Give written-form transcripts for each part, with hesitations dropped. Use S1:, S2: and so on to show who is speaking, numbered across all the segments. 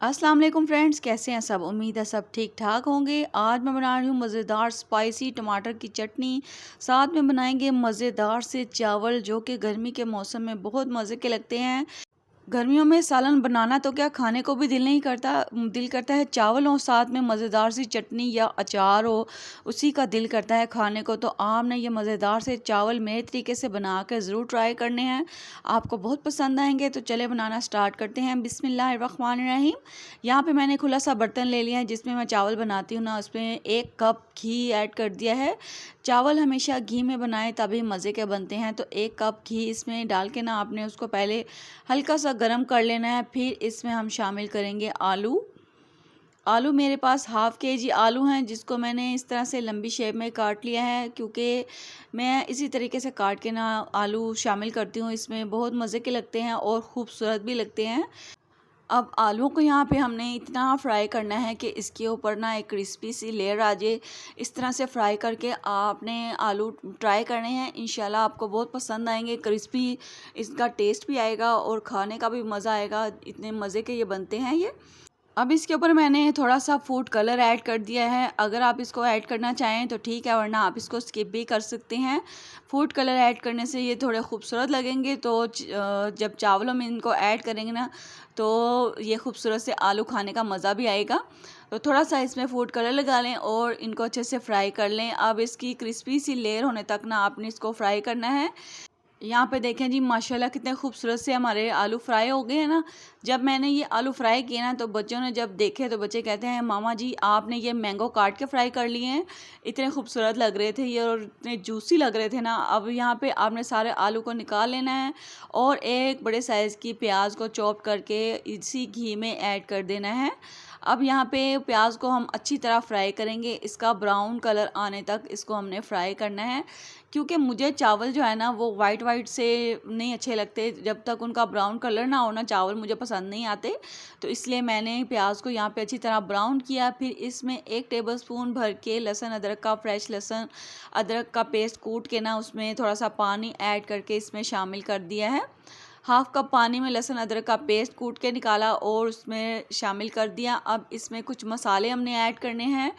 S1: अस्सलाम वालेकुम फ्रेंड्स, कैसे हैं सब। उम्मीद है सब ठीक ठाक होंगे। आज मैं बना रही हूँ मज़ेदार स्पाइसी टमाटर की चटनी। साथ में बनाएंगे मज़ेदार से चावल जो कि गर्मी के मौसम में बहुत मज़े के लगते हैं। गर्मियों में सालन बनाना तो क्या, खाने को भी दिल नहीं करता। दिल करता है चावल हो, साथ में मज़ेदार सी चटनी या अचार हो, उसी का दिल करता है खाने को। तो आपने ये मज़ेदार से चावल मेरे तरीके से बना कर ज़रूर ट्राई करने हैं, आपको बहुत पसंद आएंगे। तो चले बनाना स्टार्ट करते हैं। बिस्मिल्लाहिर्रहमानिर्रहीम। यहाँ पे मैंने खुला सा बर्तन ले लिया है जिसमें मैं चावल बनाती हूँ ना, उसमें 1 कप घी ऐड कर दिया है। चावल हमेशा घी में बनाएं तभी मज़े के बनते हैं। तो 1 कप घी इसमें डाल के ना आपने उसको पहले हल्का सा गरम कर लेना है। फिर इसमें हम शामिल करेंगे आलू। आलू मेरे पास हाफ़ केजी आलू हैं, जिसको मैंने इस तरह से लंबी शेप में काट लिया है, क्योंकि मैं इसी तरीके से काट के ना आलू शामिल करती हूँ। इसमें बहुत मज़े के लगते हैं और ख़ूबसूरत भी लगते हैं। अब आलूओं को यहाँ पे हमने इतना फ्राई करना है कि इसके ऊपर ना एक क्रिस्पी सी लेयर आ जाए। इस तरह से फ्राई करके आपने आलू ट्राई करने हैं, इंशाल्लाह आपको बहुत पसंद आएंगे। क्रिस्पी इसका टेस्ट भी आएगा और खाने का भी मज़ा आएगा। इतने मज़े के ये बनते हैं ये। अब इसके ऊपर मैंने थोड़ा सा फूड कलर ऐड कर दिया है। अगर आप इसको ऐड करना चाहें तो ठीक है, वरना आप इसको स्किप भी कर सकते हैं। फूड कलर ऐड करने से ये थोड़े खूबसूरत लगेंगे, तो जब चावलों में इनको ऐड करेंगे ना, तो ये खूबसूरत से आलू खाने का मज़ा भी आएगा। तो थोड़ा सा इसमें फूड कलर लगा लें और इनको अच्छे से फ्राई कर लें। अब इसकी क्रिस्पी सी लेयर होने तक ना आपने इसको फ्राई करना है। यहाँ पे देखें जी, माशाल्लाह कितने खूबसूरत से हमारे आलू फ्राई हो गए हैं ना। जब मैंने ये आलू फ्राई किए ना, तो बच्चों ने जब देखे तो बच्चे कहते हैं, मामा जी आपने ये मैंगो काट के फ्राई कर लिए हैं, इतने खूबसूरत लग रहे थे ये और इतने जूसी लग रहे थे ना। अब यहाँ पे आपने सारे आलू को निकाल लेना है और एक बड़े साइज़ की प्याज को चॉप करके इसी घी में ऐड कर देना है। अब यहाँ पे प्याज को हम अच्छी तरह फ्राई करेंगे, इसका ब्राउन कलर आने तक इसको हमने फ्राई करना है। क्योंकि मुझे चावल जो है ना वो वाइट वाइट से नहीं अच्छे लगते, जब तक उनका ब्राउन कलर ना हो ना चावल मुझे पसंद नहीं आते। तो इसलिए मैंने प्याज को यहाँ पे अच्छी तरह ब्राउन किया। फिर इसमें 1 टेबलस्पून भर के लहसुन अदरक का, फ्रेश लहसुन अदरक का पेस्ट कूट के ना उसमें थोड़ा सा पानी ऐड करके इसमें शामिल कर दिया है। हाफ़ कप पानी में लहसुन अदरक का पेस्ट कूट के निकाला और उसमें शामिल कर दिया। अब इसमें कुछ मसाले हमने ऐड करने हैं।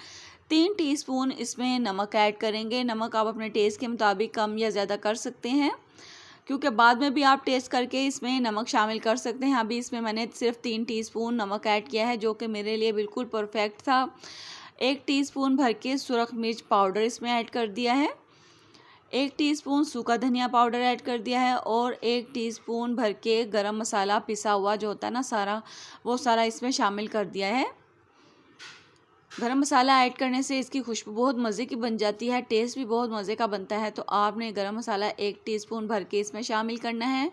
S1: 3 टीस्पून इसमें नमक ऐड करेंगे। नमक आप अपने टेस्ट के मुताबिक कम या ज़्यादा कर सकते हैं, क्योंकि बाद में भी आप टेस्ट करके इसमें नमक शामिल कर सकते हैं। अभी इसमें मैंने सिर्फ 3 टीस्पून नमक ऐड किया है, जो कि मेरे लिए बिल्कुल परफेक्ट था। 1 टीस्पून भर के सुरख मिर्च पाउडर इसमें ऐड कर दिया है। 1 टीस्पून सूखा धनिया पाउडर ऐड कर दिया है और 1 टीस्पून भर के गरम मसाला पिसा हुआ जो होता है ना सारा, वो सारा इसमें शामिल कर दिया है। गरम मसाला ऐड करने से इसकी खुशबू बहुत मज़े की बन जाती है, टेस्ट भी बहुत मज़े का बनता है। तो आपने गरम मसाला 1 टीस्पून भर के इसमें शामिल करना है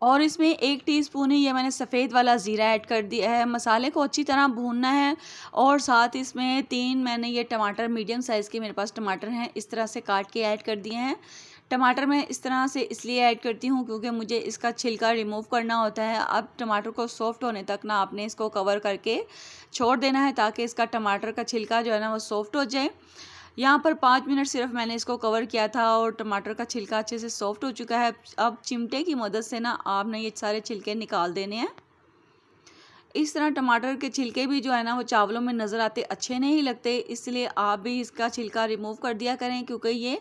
S1: और इसमें 1 टीस्पून ही ये मैंने सफ़ेद वाला ज़ीरा ऐड कर दिया है। मसाले को अच्छी तरह भूनना है और साथ इसमें 3 मैंने ये टमाटर, मीडियम साइज़ के मेरे पास टमाटर हैं, इस तरह से काट के ऐड कर दिए हैं। टमाटर मैं इस तरह से इसलिए ऐड करती हूँ क्योंकि मुझे इसका छिलका रिमूव करना होता है। अब टमाटर को सॉफ्ट होने तक ना आपने इसको कवर करके छोड़ देना है, ताकि इसका टमाटर का छिलका जो है ना वो सॉफ्ट हो जाए। यहाँ पर 5 मिनट सिर्फ मैंने इसको कवर किया था और टमाटर का छिलका अच्छे से सॉफ्ट हो चुका है। अब चिमटे की मदद से ना आपने ये सारे छिलके निकाल देने हैं। इस तरह टमाटर के छिलके भी जो है ना वो चावलों में नज़र आते अच्छे नहीं लगते, इसलिए आप भी इसका छिलका रिमूव कर दिया करें, क्योंकि ये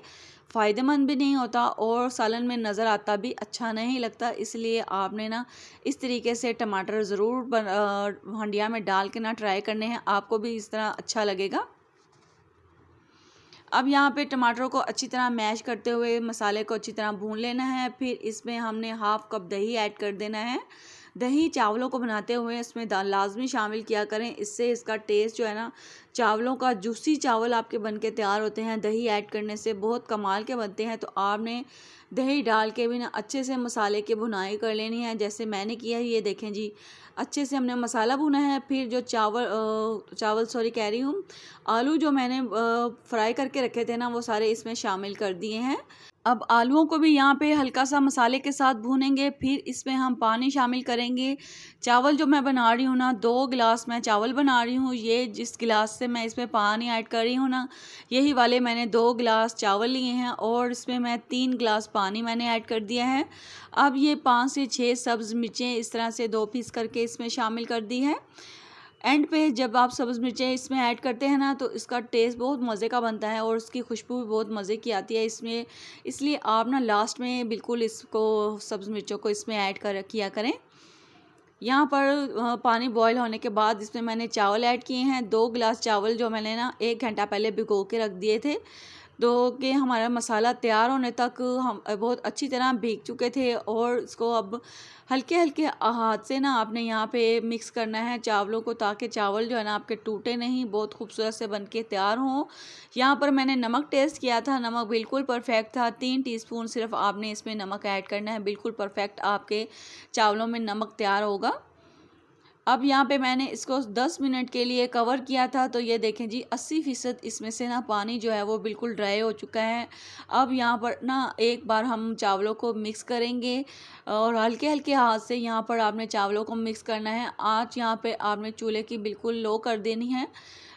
S1: फ़ायदेमंद भी नहीं होता और सालन में नज़र आता भी अच्छा नहीं लगता। इसलिए आपने ना इस तरीके से टमाटर ज़रूर हंडिया में डाल के ना ट्राई करने हैं, आपको भी इस तरह अच्छा लगेगा। अब यहाँ पे टमाटरों को अच्छी तरह मैश करते हुए मसाले को अच्छी तरह भून लेना है। फिर इसमें हमने हाफ़ कप दही ऐड कर देना है। दही चावलों को बनाते हुए इसमें लाजमी शामिल किया करें, इससे इसका टेस्ट जो है ना, चावलों का जूसी चावल आपके बन के तैयार होते हैं। दही ऐड करने से बहुत कमाल के बनते हैं। तो आपने दही डाल के भी ना अच्छे से मसाले की भुनाई कर लेनी है, जैसे मैंने किया है। ये देखें जी, अच्छे से हमने मसाला भुना है। फिर जो चावल कह रही हूँ, आलू जो मैंने फ्राई करके रखे थे ना, वो सारे इसमें शामिल कर दिए हैं। अब आलूओं को भी यहाँ पे हल्का सा मसाले के साथ भूनेंगे। फिर इसमें हम पानी शामिल करेंगे। चावल जो मैं बना रही हूँ ना, 2 गिलास मैं चावल बना रही हूँ। ये जिस गिलास से मैं इसमें पानी ऐड कर रही हूँ ना, यही वाले मैंने 2 गिलास चावल लिए हैं और इसमें मैं 3 गिलास पानी मैंने ऐड कर दिया है। अब ये 5 से 6 सब्ज़ मिर्चें इस तरह से 2 पीस करके इसमें शामिल कर दी है। एंड पे जब आप सब्ज़ मिर्चें इसमें ऐड करते हैं ना तो इसका टेस्ट बहुत मज़े का बनता है और उसकी खुशबू भी बहुत मज़े की आती है इसमें। इसलिए आप ना लास्ट में बिल्कुल इसको सब्ज़ मिर्चों को इसमें ऐड कर किया करें। यहाँ पर पानी बॉईल होने के बाद इसमें मैंने चावल ऐड किए हैं। 2 गिलास चावल जो मैंने ना 1 घंटा पहले भिगो के रख दिए थे, तो कि हमारा मसाला तैयार होने तक हम बहुत अच्छी तरह भीग चुके थे। और इसको अब हल्के हल्के हाथ से ना आपने यहाँ पे मिक्स करना है चावलों को, ताकि चावल जो है ना आपके टूटे नहीं, बहुत खूबसूरत से बन के तैयार हों। यहाँ पर मैंने नमक टेस्ट किया था, नमक बिल्कुल परफेक्ट था। 3 टीस्पून सिर्फ आपने इसमें नमक ऐड करना है, बिल्कुल परफेक्ट आपके चावलों में नमक तैयार होगा। अब यहाँ पे मैंने इसको 10 मिनट के लिए कवर किया था, तो ये देखें जी 80% इसमें से ना पानी जो है वो बिल्कुल ड्राई हो चुका है। अब यहाँ पर ना एक बार हम चावलों को मिक्स करेंगे और हल्के हल्के हाथ से यहाँ पर आपने चावलों को मिक्स करना है। आँच यहाँ पे आपने चूल्हे की बिल्कुल लो कर देनी है।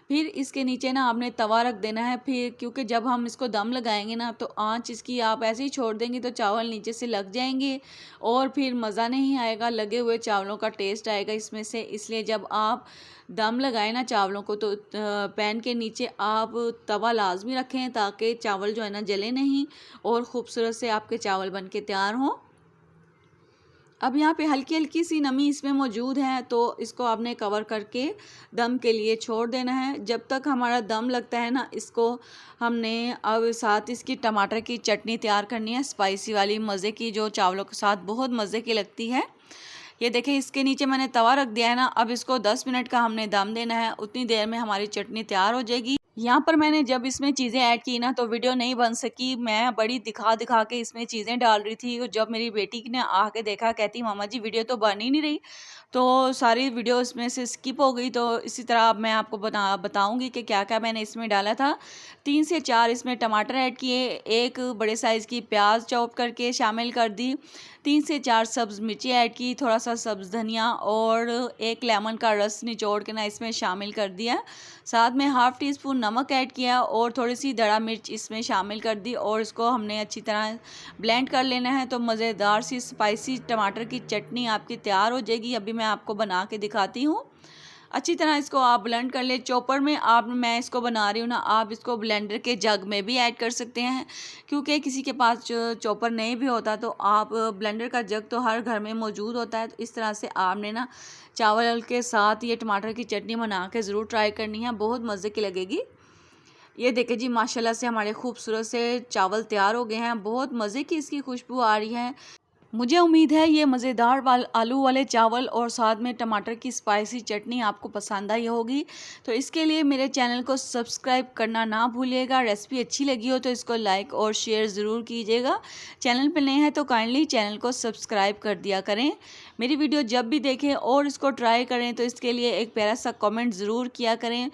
S1: फिर इसके नीचे ना आपने तवा रख देना है, फिर क्योंकि जब हम इसको दम लगाएंगे ना तो आंच इसकी आप ऐसे ही छोड़ देंगे तो चावल नीचे से लग जाएंगे और फिर मज़ा नहीं आएगा, लगे हुए चावलों का टेस्ट आएगा इसमें से। इसलिए जब आप दम लगाएं ना चावलों को तो पैन के नीचे आप तवा लाजमी रखें, ताकि चावल जो है ना जले नहीं और ख़ूबसूरत से आपके चावल बन के तैयार हों। अब यहाँ पे हल्की हल्की सी नमी इसमें मौजूद है, तो इसको आपने कवर करके दम के लिए छोड़ देना है। जब तक हमारा दम लगता है ना, इसको हमने अब साथ इसकी टमाटर की चटनी तैयार करनी है, स्पाइसी वाली मज़े की, जो चावलों के साथ बहुत मज़े की लगती है। ये देखें इसके नीचे मैंने तवा रख दिया है ना, अब इसको 10 मिनट का हमने दम देना है। उतनी देर में हमारी चटनी तैयार हो जाएगी। यहाँ पर मैंने जब इसमें चीज़ें ऐड की ना तो वीडियो नहीं बन सकी, मैं बड़ी दिखा दिखा के इसमें चीज़ें डाल रही थी। और जब मेरी बेटी ने आके देखा, कहती मामा जी वीडियो तो बन ही नहीं रही, तो सारी वीडियो इसमें से स्किप हो गई। तो इसी तरह अब मैं आपको बताऊंगी कि क्या क्या मैंने इसमें डाला था। 3 से 4 इसमें टमाटर ऐड किए, 1 बड़े साइज़ की प्याज चॉप करके शामिल कर दी, 3 से 4 सब्ज़ मिर्ची ऐड की, थोड़ा सा सब्ज़ धनिया और 1 लेमन का रस निचोड़ के ना इसमें शामिल कर दिया। साथ में हाफ़ टी स्पून नमक ऐड किया और थोड़ी सी दड़ा मिर्च इसमें शामिल कर दी और इसको हमने अच्छी तरह ब्लेंड कर लेना है। तो मज़ेदार सी स्पाइसी टमाटर की चटनी आपकी तैयार हो जाएगी। अभी मैं आपको बना के दिखाती हूँ। अच्छी तरह इसको आप ब्लेंड कर ले। चॉपर में मैं इसको बना रही हूँ ना, आप इसको ब्लेंडर के जग में भी ऐड कर सकते हैं, क्योंकि किसी के पास चॉपर नहीं भी होता तो आप ब्लेंडर का जग तो हर घर में मौजूद होता है। तो इस तरह से आपने ना चावल के साथ ये टमाटर की चटनी बना के ज़रूर ट्राई करनी है, बहुत मज़े की लगेगी। ये देखें जी माशाल्लाह से हमारे खूबसूरत से चावल तैयार हो गए हैं, बहुत मज़े की इसकी खुशबू आ रही है। मुझे उम्मीद है ये मज़ेदार आलू वाले चावल और साथ में टमाटर की स्पाइसी चटनी आपको पसंद आई होगी। तो इसके लिए मेरे चैनल को सब्सक्राइब करना ना भूलिएगा। रेसिपी अच्छी लगी हो तो इसको लाइक और शेयर ज़रूर कीजिएगा। चैनल पर नए हैं तो काइंडली चैनल को सब्सक्राइब कर दिया करें। मेरी वीडियो जब भी देखें और इसको ट्राई करें तो इसके लिए एक प्यारा सा कमेंट ज़रूर किया करें,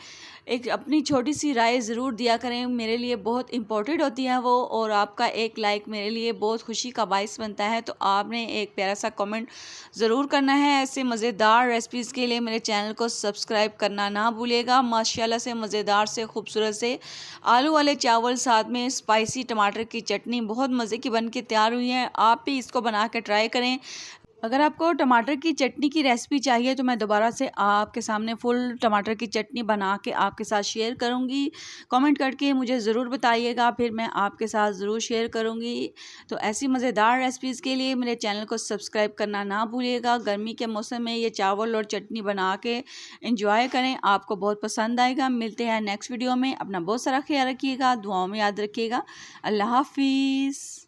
S1: एक अपनी छोटी सी राय ज़रूर दिया करें, मेरे लिए बहुत इम्पोर्टेंट होती है वो। और आपका एक लाइक मेरे लिए बहुत खुशी का बाइस बनता है। तो आपने एक प्यारा सा कमेंट ज़रूर करना है। ऐसे मज़ेदार रेसिपीज़ के लिए मेरे चैनल को सब्सक्राइब करना ना भूलिएगा। माशाल्लाह से मज़ेदार से खूबसूरत से आलू वाले चावल साथ में स्पाइसी टमाटर की चटनी बहुत मज़े की बन के तैयार हुई है। आप भी इसको बना के ट्राई करें। अगर आपको टमाटर की चटनी की रेसिपी चाहिए तो मैं दोबारा से आपके सामने फुल टमाटर की चटनी बना के आपके साथ शेयर करूंगी। कमेंट करके मुझे ज़रूर बताइएगा, फिर मैं आपके साथ ज़रूर शेयर करूंगी। तो ऐसी मज़ेदार रेसिपीज़ के लिए मेरे चैनल को सब्सक्राइब करना ना भूलिएगा। गर्मी के मौसम में ये चावल और चटनी बना के एंजॉय करें, आपको बहुत पसंद आएगा। मिलते हैं नेक्स्ट वीडियो में। अपना बहुत सारा ख्याल रखिएगा, दुआओं में याद रखिएगा। अल्लाह हाफिज़।